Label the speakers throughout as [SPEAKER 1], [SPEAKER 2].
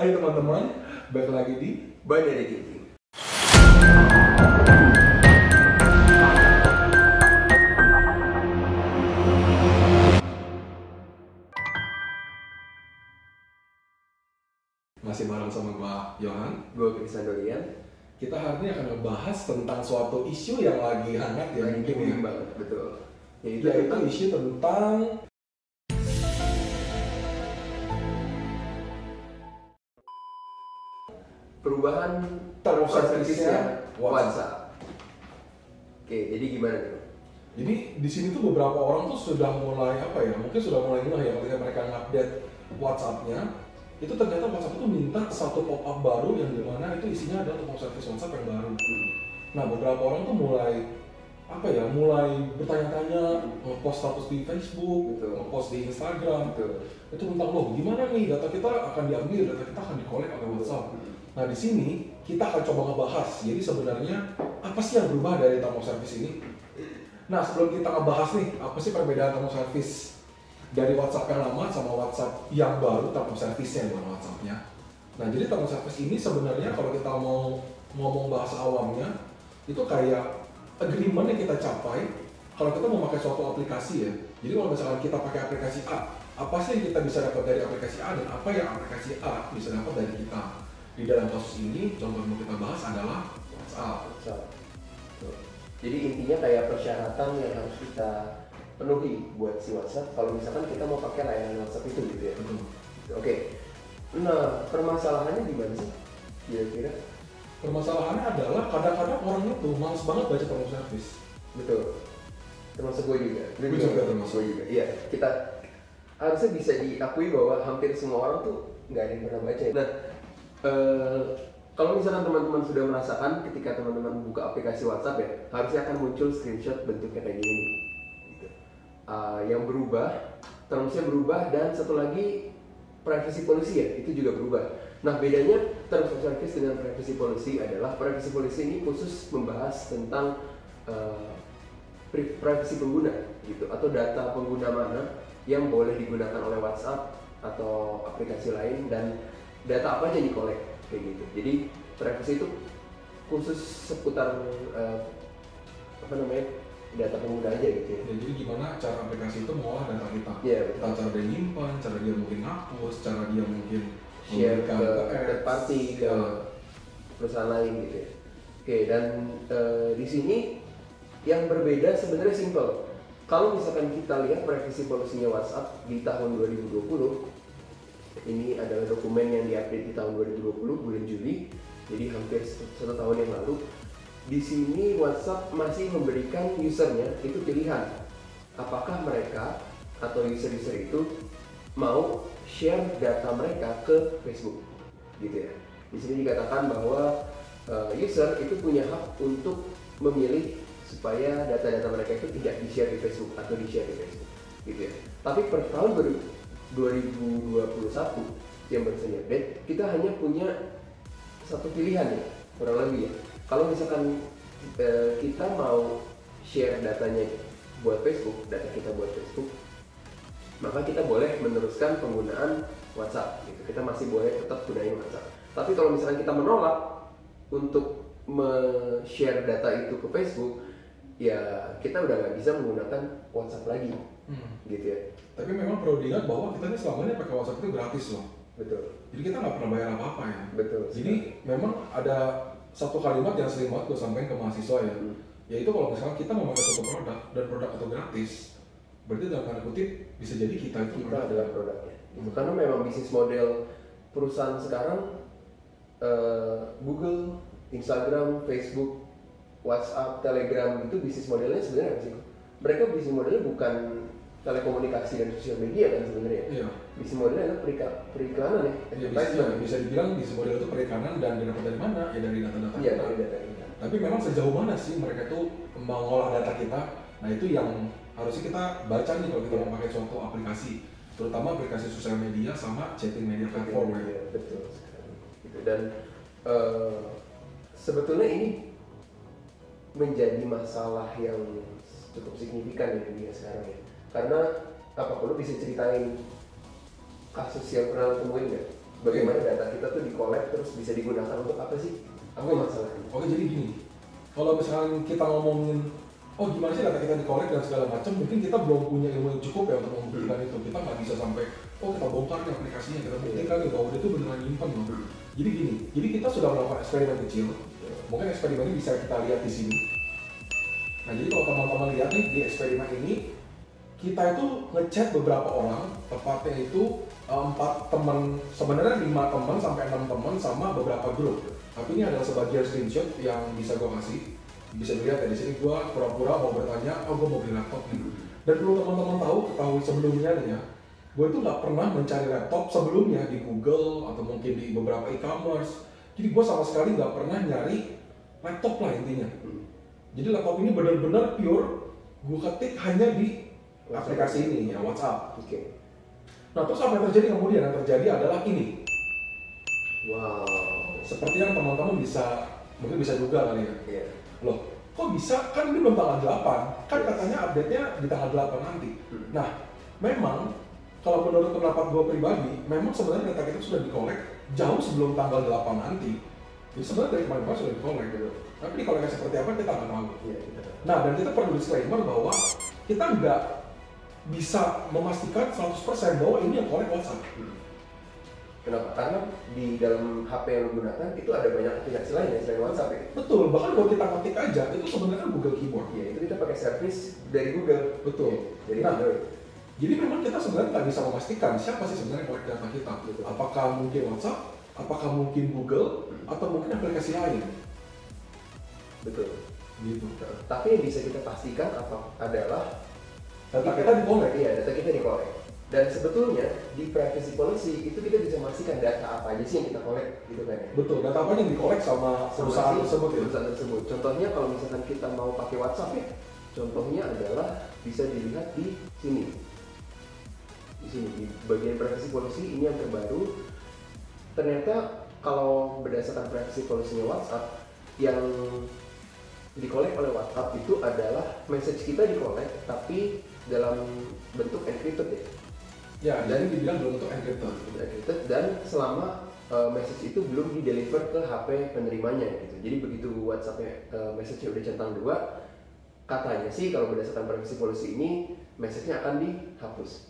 [SPEAKER 1] Hai teman-teman, balik lagi di
[SPEAKER 2] Binary TV.
[SPEAKER 1] masih bareng sama gua Yohan.
[SPEAKER 2] Gue Christian Dorian.
[SPEAKER 1] Kita hari ini akan ngebahas tentang suatu isu yang lagi hangat ya mungkin ya.
[SPEAKER 2] Banget, betul.
[SPEAKER 1] Yaitu isu tentang
[SPEAKER 2] perubahan
[SPEAKER 1] term of
[SPEAKER 2] service-nya
[SPEAKER 1] service-nya
[SPEAKER 2] WhatsApp. Oke, jadi gimana nih?
[SPEAKER 1] Jadi di sini tuh beberapa orang tuh sudah mulai mungkin sudah mulai ngeh ya ketika mereka ngupdate WhatsApp-nya, itu ternyata WhatsApp itu minta satu pop-up baru yang dimana itu isinya adalah term of service WhatsApp yang baru. Nah beberapa orang tuh mulai bertanya-tanya, ngepost status di Facebook,
[SPEAKER 2] Betul.
[SPEAKER 1] ngepost di Instagram,
[SPEAKER 2] Betul.
[SPEAKER 1] itu tentang loh gimana nih data kita akan diambil, data kita akan dikolek oleh WhatsApp. Nah di sini kita akan coba ngebahas, jadi sebenarnya apa sih yang berubah dari term of service ini? Nah sebelum kita ngebahas nih, apa sih perbedaan term of service dari WhatsApp yang lama sama WhatsApp yang baru, term of service-nya bukan WhatsApp-nya. Nah jadi term of service ini sebenarnya kalau kita mau ngomong bahasa awamnya, itu kayak agreement yang kita capai kalau kita mau pakai suatu aplikasi ya. Jadi kalau misalkan kita pakai aplikasi A, apa sih yang kita bisa dapat dari aplikasi A dan apa yang aplikasi A bisa dapat dari kita? Di dalam kasus ini, contoh yang mau kita bahas adalah WhatsApp.
[SPEAKER 2] Tuh. Jadi intinya kayak persyaratan yang harus kita penuhi buat si WhatsApp kalau misalkan kita mau pakai layanan WhatsApp itu gitu ya.
[SPEAKER 1] Betul.
[SPEAKER 2] Oke. Nah, permasalahannya gimana sih? Kira-kira?
[SPEAKER 1] Permasalahannya adalah kadang-kadang orang itu males banget baca term of service.
[SPEAKER 2] Betul. Termasuk gue juga.
[SPEAKER 1] Gue juga termasuk.
[SPEAKER 2] Gue juga. Iya, kita harusnya bisa diakui bahwa hampir semua orang tuh nggak ada yang pernah baca. Nah, kalau misalkan teman-teman sudah merasakan ketika teman-teman buka aplikasi WhatsApp ya, harusnya akan muncul screenshot bentuknya kayak gini. Gitu. Yang berubah, termsnya berubah, dan satu lagi privacy policy ya, itu juga berubah. Nah bedanya terms of service dengan privacy policy adalah privacy policy ini khusus membahas tentang privacy pengguna gitu, atau data pengguna mana yang boleh digunakan oleh WhatsApp atau aplikasi lain dan data apa aja dikolek kayak gitu. Jadi privacy itu khusus seputar data pengguna aja gitu ya.
[SPEAKER 1] Ya, jadi gimana cara aplikasi itu mengolah data kita?
[SPEAKER 2] Iya, betul.
[SPEAKER 1] Cara dia nyimpan, cara dia mungkin hapus, cara dia mungkin
[SPEAKER 2] Share ke
[SPEAKER 1] memberikan
[SPEAKER 2] third party, ke perusahaan lain gitu ya. Oke, dan di sini yang berbeda sebenarnya simple. Kalau misalkan kita lihat privacy policy-nya WhatsApp di tahun 2020, ini adalah dokumen yang diupdate di tahun 2020 bulan Juli, jadi hampir 1 tahun yang lalu. Di sini WhatsApp masih memberikan usernya itu pilihan, apakah mereka atau user-user itu mau share data mereka ke Facebook, gitu ya. Di sini dikatakan bahwa user itu punya hak untuk memilih supaya data-data mereka itu tidak di-share di Facebook atau di-share di Facebook, gitu ya. Tapi per tahun 2021 yang barusan update, kita hanya punya satu pilihan ya, kurang lebih ya. Kalau misalkan kita mau share datanya buat Facebook, data kita buat Facebook, maka kita boleh meneruskan penggunaan WhatsApp gitu. Kita masih boleh tetap gunain WhatsApp. Tapi kalau misalkan kita menolak untuk share data itu ke Facebook, ya kita udah nggak bisa menggunakan WhatsApp lagi, gitu ya.
[SPEAKER 1] Tapi memang perlu diingat bahwa kita ini selama ini pakai WhatsApp itu gratis loh.
[SPEAKER 2] Betul.
[SPEAKER 1] Jadi kita nggak pernah bayar apa-apa ya.
[SPEAKER 2] Betul.
[SPEAKER 1] Jadi memang ada satu kalimat yang sering banget gue sampaikan ke mahasiswa ya, yaitu kalau misalnya kita memakai suatu produk dan produk itu gratis, berarti dalam tanda kutip bisa jadi kita
[SPEAKER 2] adalah produknya. Karena memang bisnis model perusahaan sekarang, Google, Instagram, Facebook, WhatsApp, Telegram itu bisnis modelnya sebenarnya apa sih? Mereka bisnis modelnya bukan telekomunikasi dan sosial media kan sebenarnya.
[SPEAKER 1] Iya.
[SPEAKER 2] Bisnis modelnya adalah periklanan ya.
[SPEAKER 1] Bisa dibilang bisnis model itu periklanan dan didapat dari mana? Ya dari data-data
[SPEAKER 2] Iya,
[SPEAKER 1] kita.
[SPEAKER 2] dari data kita.
[SPEAKER 1] Tapi memang sejauh mana sih mereka tuh mengolah data kita? Nah itu yang harusnya kita baca nih kalau kita mau pakai suatu aplikasi, terutama aplikasi sosial media sama chatting media platform ya.
[SPEAKER 2] Betul sekali. Gitu. Dan sebetulnya ini menjadi masalah yang cukup signifikan di dunia sekarang ya. Karena apa perlu bisa ceritain kasus yang pernah lo temuin nggak? Bagaimana data kita tuh di-collect terus bisa digunakan untuk apa sih? Apa masalahnya?
[SPEAKER 1] Oke, jadi gini. Kalau misalkan kita ngomongin gimana sih data kita di-collect dan segala macam, mungkin kita belum punya ilmu yang cukup ya untuk membuktikan itu. Kita nggak bisa sampai kita bongkar nih aplikasinya, kita buktikan nih bahwa dia itu beneran nyimpen loh. Jadi gini, jadi kita sudah melakukan eksperimen kecil. Mungkin eksperimen ini bisa kita lihat di sini. Nah, jadi kalau teman-teman lihat nih di eksperimen ini, kita itu ngechat beberapa orang, tepatnya itu 4 teman, sebenarnya 5 teman sampai 6 teman sama beberapa grup. Tapi ini adalah sebagian screenshot yang bisa gue kasih. Bisa dilihat ya di sini gue pura-pura mau bertanya, gue mau beli laptop nih. Dan perlu teman-teman ketahui sebelumnya nih ya, gue itu nggak pernah mencari laptop sebelumnya di Google atau mungkin di beberapa e-commerce. Jadi gue sama sekali nggak pernah nyari laptop lah intinya. Jadi laptop ini benar-benar pure gue ketik hanya di aplikasi ini ya, WhatsApp.
[SPEAKER 2] Oke.
[SPEAKER 1] Nah, terus apa yang terjadi kemudian? Yang terjadi adalah ini.
[SPEAKER 2] Wow.
[SPEAKER 1] Seperti yang teman-teman mungkin bisa juga kali ya.
[SPEAKER 2] Iya.
[SPEAKER 1] Loh, kok bisa? Kan ini belum tanggal 8. Kan katanya update-nya di tanggal 8 nanti. Nah, memang kalau menurut pendapat gue pribadi, memang sebenarnya data kita sudah di-collect jauh sebelum tanggal 8 nanti. Jadi sebenarnya dari kemarin sudah di-collect gitu. Tapi di-collect seperti apa kita nggak tahu.
[SPEAKER 2] Iya,
[SPEAKER 1] Nah, dan kita perlu disclaimer bahwa kita nggak bisa memastikan 100% bahwa ini yang collect WhatsApp.
[SPEAKER 2] Kenapa? Karena di dalam HP yang lo gunakan itu ada banyak aplikasi lain ya selain WhatsApp ya?
[SPEAKER 1] Betul, bahkan kalau kita ketik aja, itu sebenarnya Google Keyboard.
[SPEAKER 2] Iya, itu kita pakai service dari Google.
[SPEAKER 1] Betul.
[SPEAKER 2] Jadi
[SPEAKER 1] Nah, jadi memang kita sebenarnya nggak bisa memastikan siapa sih sebenarnya collect data kita.
[SPEAKER 2] Betul.
[SPEAKER 1] Apakah mungkin WhatsApp, apakah mungkin Google, atau mungkin aplikasi lain.
[SPEAKER 2] Betul.
[SPEAKER 1] Gitu.
[SPEAKER 2] Tapi yang bisa kita pastikan adalah
[SPEAKER 1] Data kita di-collect.
[SPEAKER 2] Iya, data kita di-collect. Dan sebetulnya di privacy policy itu kita bisa memastikan data apa aja sih yang kita collect gitu kan ya.
[SPEAKER 1] Betul, data apa yang di-collect sama perusahaan tersebut ya?
[SPEAKER 2] Perusahaan tersebut. Contohnya kalau misalkan kita mau pakai WhatsApp ya, contohnya adalah bisa dilihat di sini. Di sini di bagian privacy policy ini yang terbaru. Ternyata kalau berdasarkan privacy policy-nya WhatsApp yang di-collect oleh WhatsApp itu adalah message kita di-collect tapi dalam bentuk encrypted ya.
[SPEAKER 1] Ya, jadi dibilang belum tentu encrypted.
[SPEAKER 2] Dan selama message itu belum di-deliver ke HP penerimanya gitu. Jadi begitu WhatsApp-nya message-nya udah centang 2, katanya sih kalau berdasarkan privacy policy ini message-nya akan dihapus.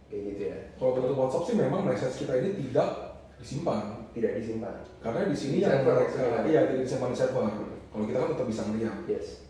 [SPEAKER 2] Kayak gitu ya.
[SPEAKER 1] Kalau menurut WhatsApp sih memang message kita ini tidak disimpan.
[SPEAKER 2] Tidak disimpan.
[SPEAKER 1] Karena di sini
[SPEAKER 2] Di
[SPEAKER 1] yang
[SPEAKER 2] server,
[SPEAKER 1] tidak disimpan di server. Kalau kita kan tetap bisa melihat.
[SPEAKER 2] Yes.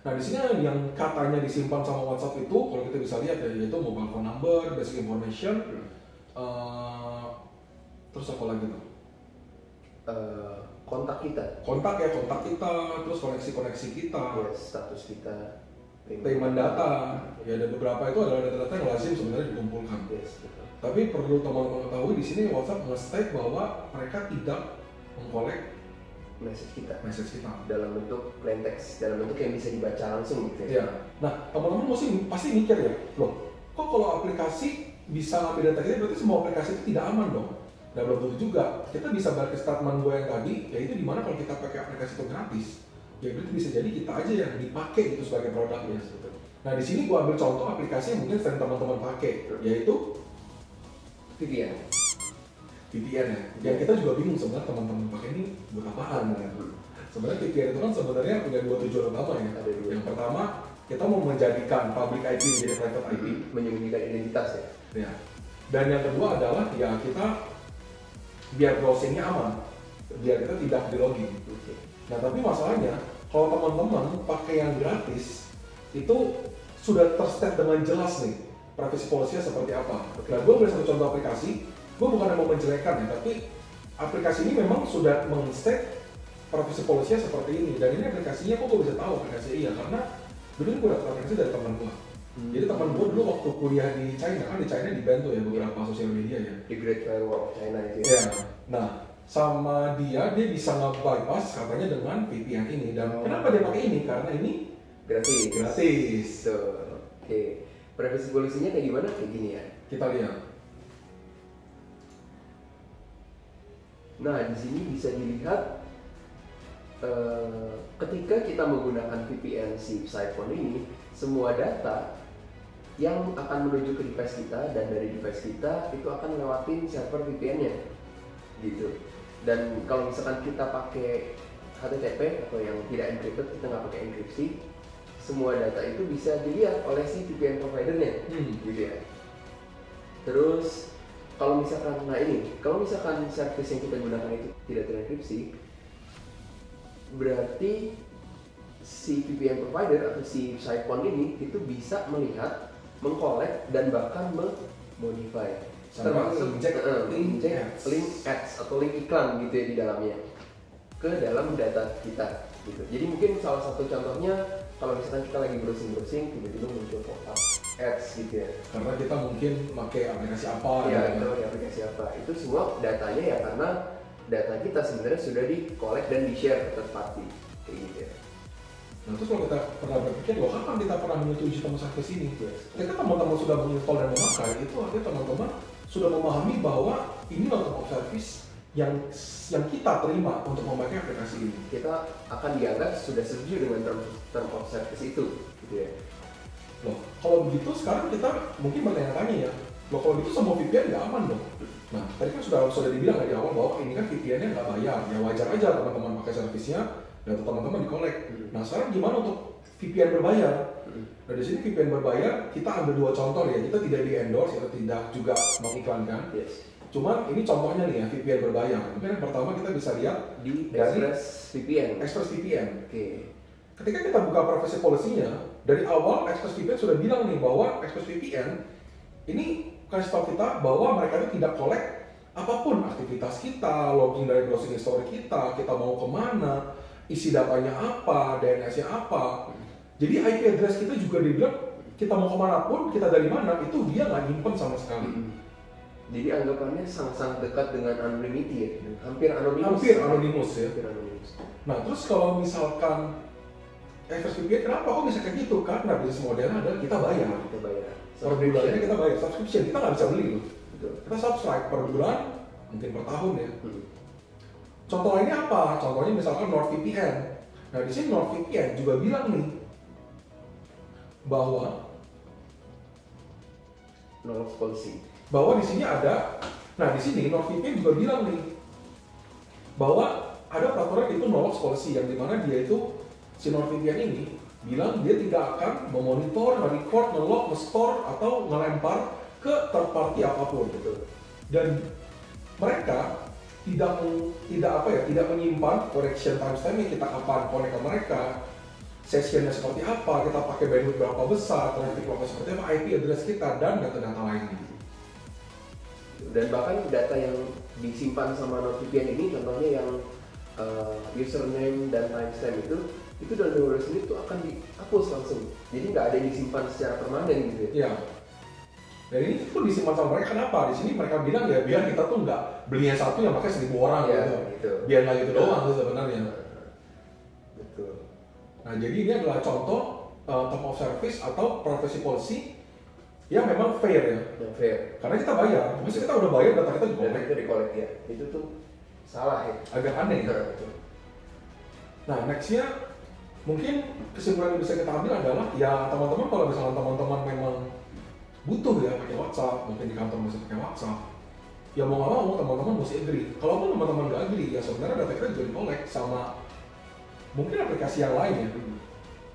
[SPEAKER 1] Nah, di sini yang katanya disimpan sama WhatsApp itu, kalau kita bisa lihat ya, yaitu mobile phone number, basic information, terus apa lagi tuh?
[SPEAKER 2] Kontak kita.
[SPEAKER 1] Kontak kita, terus koneksi kita,
[SPEAKER 2] Yes, status kita.
[SPEAKER 1] payment data, ya ada beberapa itu adalah data-data yang lazim sebenarnya dikumpulkan.
[SPEAKER 2] Yes, betul.
[SPEAKER 1] Tapi perlu teman-teman ketahui di sini WhatsApp nge-state bahwa mereka tidak mengkolek message kita
[SPEAKER 2] dalam bentuk plain text, dalam bentuk yang bisa dibaca langsung gitu
[SPEAKER 1] ya. Nah, teman-teman pasti mikir ya, loh, kok kalau aplikasi bisa ngambil data kita, berarti semua aplikasi itu tidak aman dong? Nah, belum tentu juga. Kita bisa balik ke statement gue yang tadi, yaitu dimana kalau kita pakai aplikasi itu gratis, ya berarti bisa jadi kita aja yang dipakai itu sebagai produknya. Nah, di sini gue ambil contoh aplikasi yang mungkin sering teman-teman pakai, yaitu
[SPEAKER 2] VPN.
[SPEAKER 1] VPN ya. Yang kita juga bingung sebenarnya teman-teman pakai ini buat apaan ya. Sebenarnya VPN itu kan sebenarnya punya 2 tujuan utama ya.
[SPEAKER 2] Ada 2.
[SPEAKER 1] Yang pertama, kita mau menjadikan public IP menjadi private IP,
[SPEAKER 2] menyembunyikan identitas ya.
[SPEAKER 1] Ya. Dan yang kedua adalah ya kita biar browsingnya aman, biar kita tidak di login. Nah, tapi masalahnya kalau teman-teman pakai yang gratis itu sudah ter-state dengan jelas nih privacy policy-nya seperti apa. Nah, gue beri satu contoh aplikasi. Gue bukan mau menjelekkan ya, tapi aplikasi ini memang sudah meng-state privacy policy-nya seperti ini. Dan ini aplikasinya kok gue bisa tahu aplikasi iya, karena dulu gue dapat aplikasi dari teman gue. Jadi teman gue dulu waktu kuliah di China, kan di China dibantu ya beberapa sosial media ya.
[SPEAKER 2] The Great Firewall of China itu
[SPEAKER 1] ya. Nah, sama dia bisa nge-bypass katanya dengan VPN ini. Dan kenapa dia pakai ini? Karena ini gratis.
[SPEAKER 2] So, oke. Privacy policy-nya kayak gimana? Kayak gini ya.
[SPEAKER 1] Kita lihat.
[SPEAKER 2] Nah, di sini bisa dilihat ketika kita menggunakan VPN si Psiphone ini, semua data yang akan menuju ke device kita dan dari device kita itu akan lewatin server VPN-nya. gitu. Dan kalau misalkan kita pakai HTTP atau yang tidak encrypted, kita nggak pakai enkripsi, semua data itu bisa dilihat oleh si VPN providernya, gitu ya. Terus kalau misalkan, kalau misalkan service yang kita gunakan itu tidak terenkripsi, berarti si VPN provider atau si Siphon ini itu bisa melihat, mengkolek dan bahkan memodify, termasuk link ads atau link iklan gitu ya di dalamnya ke dalam data kita gitu. Jadi mungkin salah satu contohnya kalau misalkan kita lagi browsing tiba-tiba muncul pop-up ads gitu ya.
[SPEAKER 1] Karena kita mungkin pakai aplikasi apa?
[SPEAKER 2] Iya, kita pakai aplikasi apa? Itu semua datanya ya karena data kita sebenarnya sudah di-collect dan di-share ke third party kayak gitu ya.
[SPEAKER 1] Nah terus kalau kita pernah berpikir, loh kapan kita pernah menyetujui term service ini? Ketika teman-teman sudah menginstall dan memakai, itu artinya teman-teman sudah memahami bahwa ini term service yang kita terima untuk memakai aplikasi ini.
[SPEAKER 2] Kita akan dianggap sudah setuju dengan term of service itu, gitu ya.
[SPEAKER 1] Loh, kalau begitu sekarang kita mungkin bertanya-tanya ya, loh kalau gitu semua VPN nggak aman dong? Nah, tadi kan sudah dibilang di awal bahwa ini kan VPN-nya nggak bayar, ya wajar aja teman-teman pakai servisnya, data teman-teman di-collect. Nah, sekarang gimana untuk VPN berbayar? Nah, di sini VPN berbayar, kita ambil dua contoh ya, kita tidak di-endorse, kita tidak juga mengiklankan.
[SPEAKER 2] Yes.
[SPEAKER 1] Cuman ini contohnya nih ya, VPN berbayar. Mungkin yang pertama kita bisa lihat
[SPEAKER 2] di
[SPEAKER 1] dari
[SPEAKER 2] ExpressVPN.
[SPEAKER 1] ExpressVPN.
[SPEAKER 2] Oke.
[SPEAKER 1] Ketika kita buka privacy policy-nya, dari awal ExpressVPN sudah bilang nih bahwa ExpressVPN ini kasih tahu kita bahwa mereka itu tidak collect apapun aktivitas kita, login dari browsing history kita mau kemana, isi datanya apa, DNS-nya apa. Jadi IP address kita juga dibilang kita mau kemana pun, kita dari mana, itu dia nggak nyimpen sama sekali.
[SPEAKER 2] Jadi anggapannya sangat dekat dengan unlimited, hampir anonimus.
[SPEAKER 1] Ya. Nah terus kalau misalkan ExpressVPN kenapa kok bisa kayak gitu? Karena bisnis modelnya adalah kita bayar. Per bulannya kita bayar subscription, kita nggak bisa beli loh. Kita subscribe per bulan, mungkin per tahun ya. Contoh lainnya apa? Contohnya misalkan NordVPN. Nah di sini NordVPN juga bilang nih bahwa bahwa di sini ada, nah di sini NordVPN juga bilang nih bahwa ada peraturan itu no logs policy yang dimana dia itu si NordVPN ini bilang dia tidak akan memonitor, nge-record, nge-log, nge-store atau ngelempar ke third party apapun gitu. Dan mereka tidak menyimpan correction timestamp kita kapan connect ke mereka, sessionnya seperti apa, kita pakai bandwidth berapa besar, traffic lognya seperti apa, IP address kita dan data-data lainnya.
[SPEAKER 2] Dan bahkan data yang disimpan sama NordVPN ini, contohnya yang username dan timestamp itu dalam memori sendiri itu akan dihapus langsung. Jadi nggak ada yang disimpan secara permanen gitu ya.
[SPEAKER 1] Iya. Dan ini pun disimpan sama mereka, kenapa? Di sini mereka bilang ya biar kita tuh nggak belinya satu yang pakai 1000 orang
[SPEAKER 2] ya,
[SPEAKER 1] gitu. Biar nggak gitu doang tuh sebenarnya.
[SPEAKER 2] Betul.
[SPEAKER 1] Nah jadi ini adalah contoh term of service atau privacy policy yang memang fair ya.
[SPEAKER 2] Yang fair.
[SPEAKER 1] Karena kita bayar, maksudnya kita udah bayar data kita di-collect.
[SPEAKER 2] Data kita di-collect ya. Itu tuh salah ya.
[SPEAKER 1] Agak aneh ya. Nah nextnya mungkin kesimpulan yang bisa kita ambil adalah ya teman-teman kalau misalnya teman-teman memang butuh ya pakai WhatsApp, mungkin di kantor bisa pakai WhatsApp, ya mau nggak mau teman-teman mesti agree. Kalaupun teman-teman nggak agree, ya sebenarnya data kita juga di-collect sama mungkin aplikasi yang lain ya.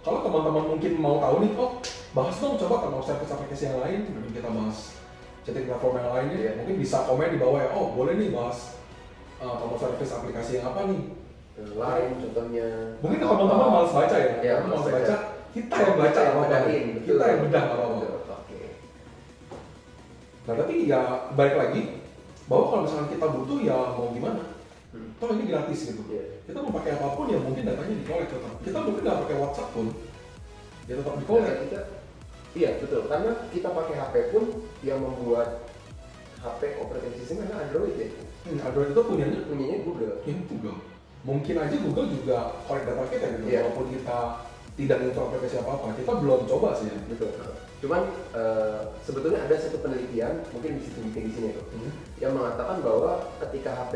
[SPEAKER 1] Kalau teman-teman mungkin mau tahu nih, oh bahas dong coba term of service aplikasi yang lain, mungkin kita bahas chatting platform yang lainnya, ya. Mungkin bisa komen di bawah ya, oh boleh nih bahas term of service aplikasi yang apa nih?
[SPEAKER 2] Lain contohnya.
[SPEAKER 1] Mungkin teman-teman malas baca ya,
[SPEAKER 2] ya
[SPEAKER 1] malas baca, kita yang baca apa-apa, kita yang bedah apa-apa. Nah tapi ya balik lagi bahwa kalau misalkan kita butuh ya mau gimana, toh ini gratis gitu. Kita mau pakai apapun ya mungkin datanya di-collect tetap. Kita mungkin nggak pakai WhatsApp pun, ya tetap di-collect.
[SPEAKER 2] Iya betul, karena kita pakai HP pun yang membuat HP operating system adalah Android ya.
[SPEAKER 1] Android itu punyanya
[SPEAKER 2] Google.
[SPEAKER 1] Ini Google. Mungkin aja Google juga collect data kita gitu, walaupun kita tidak install aplikasi apa-apa, kita belum coba sih ya.
[SPEAKER 2] Betul. Cuman sebetulnya ada satu penelitian, mungkin bisa dibikin di sini ya, yang mengatakan bahwa ketika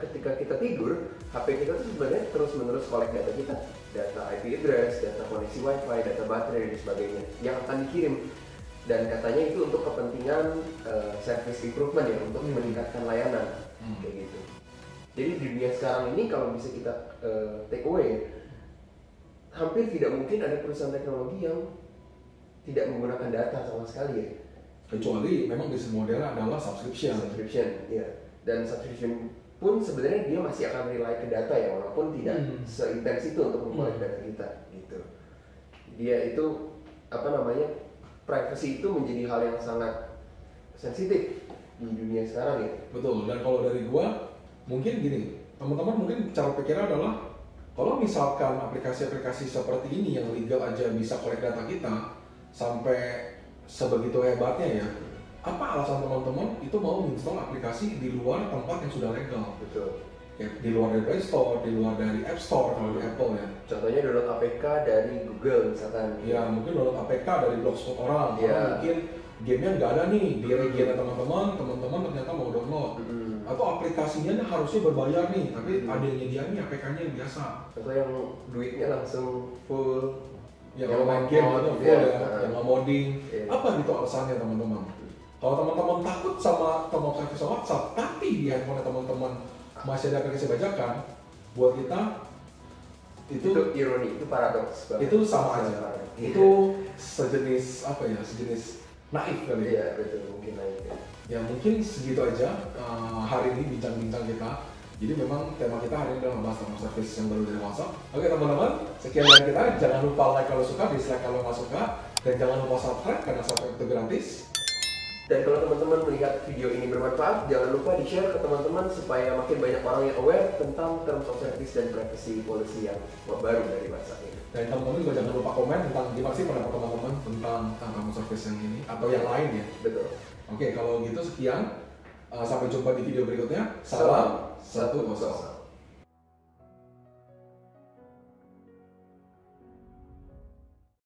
[SPEAKER 2] ketika kita tidur, HP kita tuh sebenarnya terus-menerus collect data kita, data IP address, data koneksi WiFi, data baterai dan sebagainya, yang akan dikirim. Dan katanya itu untuk kepentingan service improvement ya, untuk meningkatkan layanan. kayak gitu. Jadi di dunia sekarang ini kalau bisa kita take away, hampir tidak mungkin ada perusahaan teknologi yang tidak menggunakan data sama sekali ya.
[SPEAKER 1] Kecuali memang bisnis modelnya adalah subscription.
[SPEAKER 2] Ya. Dan subscription pun sebenarnya dia masih akan rely ke data ya, walaupun tidak seintens itu untuk memperoleh data kita gitu. Dia itu privacy itu menjadi hal yang sangat sensitif di dunia sekarang ya.
[SPEAKER 1] Betul. Dan kalau dari gua mungkin gini, teman-teman mungkin cara pikirnya adalah kalau misalkan aplikasi-aplikasi seperti ini yang legal aja bisa collect data kita sampai sebegitu hebatnya ya, apa alasan teman-teman itu mau install aplikasi di luar tempat yang sudah legal?
[SPEAKER 2] Betul.
[SPEAKER 1] Ya, di luar dari Play Store, di luar dari App Store kalau di Apple ya.
[SPEAKER 2] Contohnya download APK dari Google misalkan.
[SPEAKER 1] Ya mungkin download APK dari blogspot orang. Karena mungkin gamenya nggak ada nih di region teman-teman ternyata mau download. Atau aplikasinya harusnya berbayar nih, tapi ada yang nyediain APK-nya yang biasa.
[SPEAKER 2] Atau yang duitnya langsung full.
[SPEAKER 1] Ya kalau main game itu full ya, yang nge-modding. Apa gitu alasannya teman-teman? Kalau teman-teman takut sama term of service WhatsApp, tapi di handphone teman-teman masih ada aplikasi bajakan, buat kita itu
[SPEAKER 2] ironi, itu paradoks.
[SPEAKER 1] Itu sama aja. Itu sejenis sejenis naif kali.
[SPEAKER 2] Iya betul, mungkin naif ya.
[SPEAKER 1] Ya mungkin segitu aja hari ini bincang-bincang kita. Jadi memang tema kita hari ini adalah membahas term of service yang baru dari WhatsApp. Oke teman-teman, sekian dari kita. Jangan lupa like kalau suka, dislike kalau nggak suka, dan jangan lupa subscribe karena subscribe itu gratis.
[SPEAKER 2] Dan kalau teman-teman melihat video ini bermanfaat, jangan lupa di-share ke teman-teman supaya makin banyak orang yang aware tentang terms of service dan privacy policy yang baru dari WhatsApp ini.
[SPEAKER 1] Dan teman-teman juga jangan lupa komen tentang gimana sih pendapat teman-teman tentang terms of service yang ini atau yang lain ya.
[SPEAKER 2] Betul.
[SPEAKER 1] Oke, kalau gitu sekian. Sampai jumpa di video berikutnya. Salam 1-0.